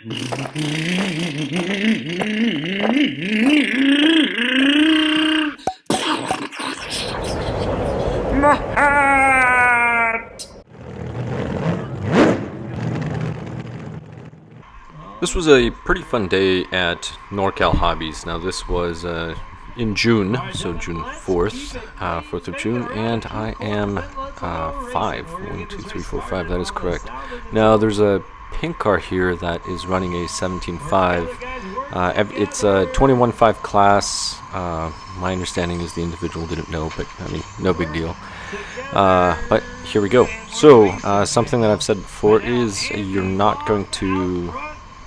My hat! This was a pretty fun day at Norcal Hobbies. Now this was in June, so June 4th, 4th of June, and I am 5. 1, 2, 3, 4, 5, that is correct. Now there's a pink car here that is running a 17.5. It's a 21.5 class. My understanding is the individual didn't know, but I mean, no big deal. But here we go. So, something that I've said before is you're not going to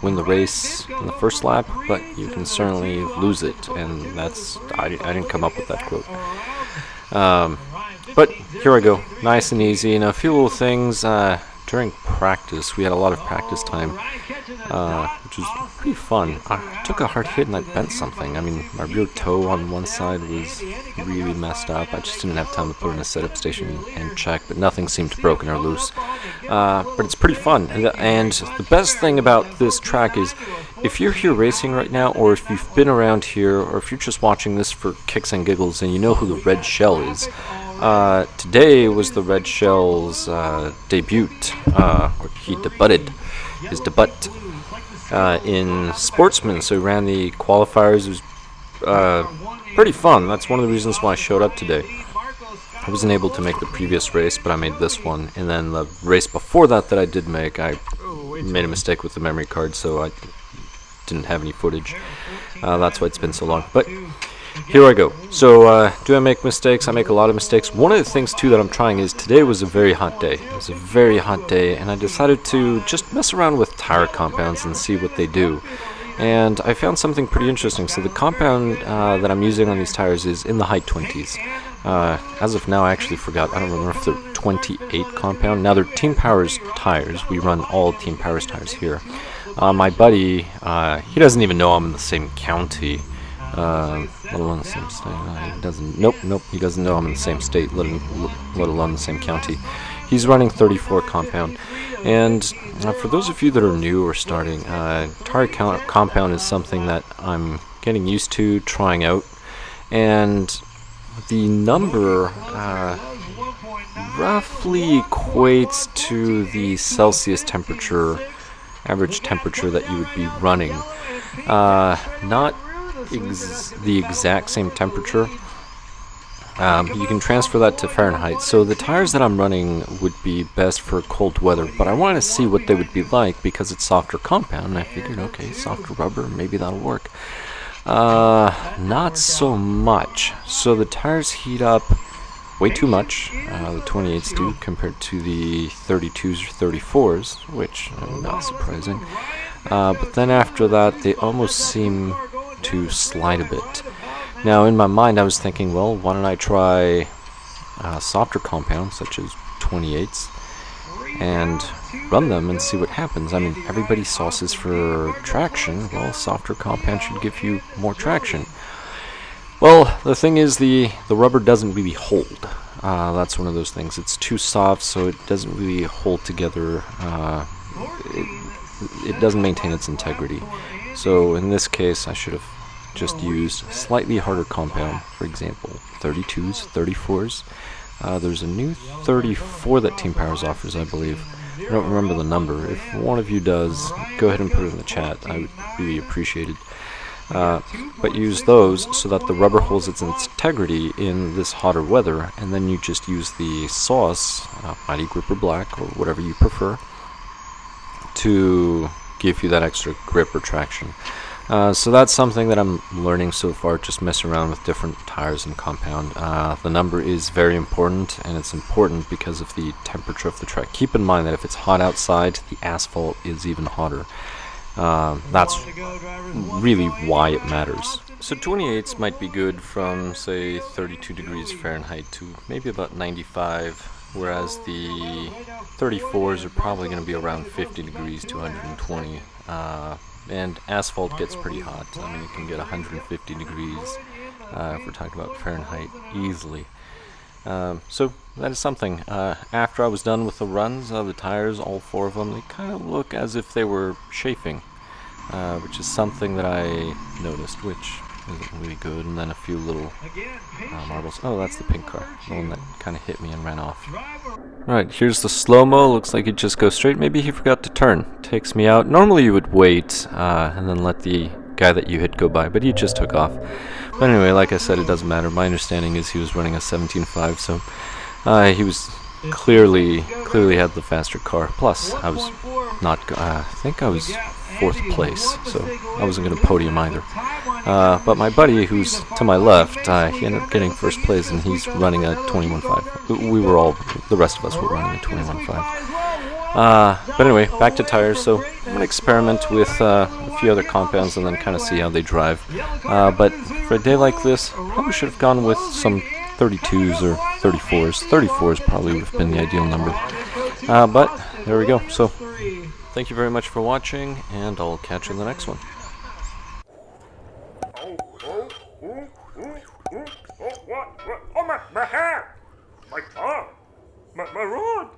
win the race in the first lap, but you can certainly lose it, and that's, I didn't come up with that quote. But here I go, nice and easy, and a few little things. During practice, we had a lot of practice time, which was pretty fun. I took a hard hit and I bent something. I mean, my rear toe on one side was really messed up. I just didn't have time to put it in a setup station and check, but nothing seemed broken or loose. But it's pretty fun. And the best thing about this track is, if you're here racing right now, or if you've been around here, or if you're just watching this for kicks and giggles and you know who the Red Shell is, today was the Red Shell's debut, or he debuted his debut in Sportsman, so he ran the qualifiers. It was pretty fun. That's one of the reasons why I showed up today. I wasn't able to make the previous race, but I made this one, and then the race before that I did make, I made a mistake with the memory card, so I didn't have any footage. That's why it's been so long, but here I go. So, do I make mistakes? I make a lot of mistakes. One of the things, too, that I'm trying is today was a very hot day. It was a very hot day, and I decided to just mess around with tire compounds and see what they do. And I found something pretty interesting. So the compound that I'm using on these tires is in the high 20s. As of now, I actually forgot. I don't remember if they're 28 compound. Now, they're Team Powers tires. We run all Team Powers tires here. My buddy, he doesn't even know I'm in the same county. Let alone the same state. He doesn't. Nope. He doesn't know I'm in the same state, let alone the same county. He's running 34 compound, and for those of you that are new or starting, tire compound is something that I'm getting used to trying out, and the number roughly equates to the Celsius temperature, average temperature that you would be running. Not the exact same temperature. You can transfer that to Fahrenheit. So the tires that I'm running would be best for cold weather, but I wanted to see what they would be like because it's softer compound, and I figured, okay, softer rubber, maybe that'll work. Not so much. So the tires heat up way too much, the 28s do, compared to the 32s or 34s, which not surprising. But then after that, they almost seem to slide a bit. Now, in my mind, I was thinking, well, why don't I try softer compounds, such as 28s, and run them and see what happens. I mean, everybody sauces for traction. Well, softer compound should give you more traction. Well, the thing is, the rubber doesn't really hold. That's one of those things. It's too soft, so it doesn't really hold together. It doesn't maintain its integrity. So in this case, I should have just used slightly harder compound, for example, 32s, 34s. There's a new 34 that Team Powers offers, I believe. I don't remember the number. If one of you does, go ahead and put it in the chat. I would really appreciate it. But use those so that the rubber holds its integrity in this hotter weather, and then you just use the sauce, Mighty Gripper Black or whatever you prefer, to give you that extra grip or traction. So that's something that I'm learning so far, just mess around with different tires and compound. The number is very important, and it's important because of the temperature of the track. Keep in mind that if it's hot outside, the asphalt is even hotter. That's really why it matters. So 28s might be good from, say, 32 degrees Fahrenheit to maybe about 95, whereas the 34s are probably going to be around 50 degrees to 120. And asphalt gets pretty hot. I mean, it can get 150 degrees if we're talking about Fahrenheit easily. So that is something. After I was done with the runs of the tires, all four of them, they kind of look as if they were chafing. which is something that I noticed, which isn't really good. And then a few little marbles. Oh, that's the pink car, the one that kind of hit me and ran off. Right, here's the slow-mo. Looks like it just goes straight. Maybe he forgot to turn. Takes me out. Normally you would wait and then let the guy that you hit go by, but he just took off. But anyway, like I said, it doesn't matter. My understanding is he was running a 17.5, so he was clearly had the faster car. Plus, I was not. I think I was 4th place, so I wasn't going to podium either. But my buddy, who's to my left, he ended up getting 1st place, and he's running a 21.5. We were all, the rest of us were running a 21.5. But anyway, back to tires. So I'm going to experiment with a few other compounds and then kind of see how they drive. But for a day like this, probably should have gone with some 32s or 34s. 34s probably would have been the ideal number. But there we go. So thank you very much for watching, and I'll catch you in the next one. What? Oh, my hair! My tongue! My rod!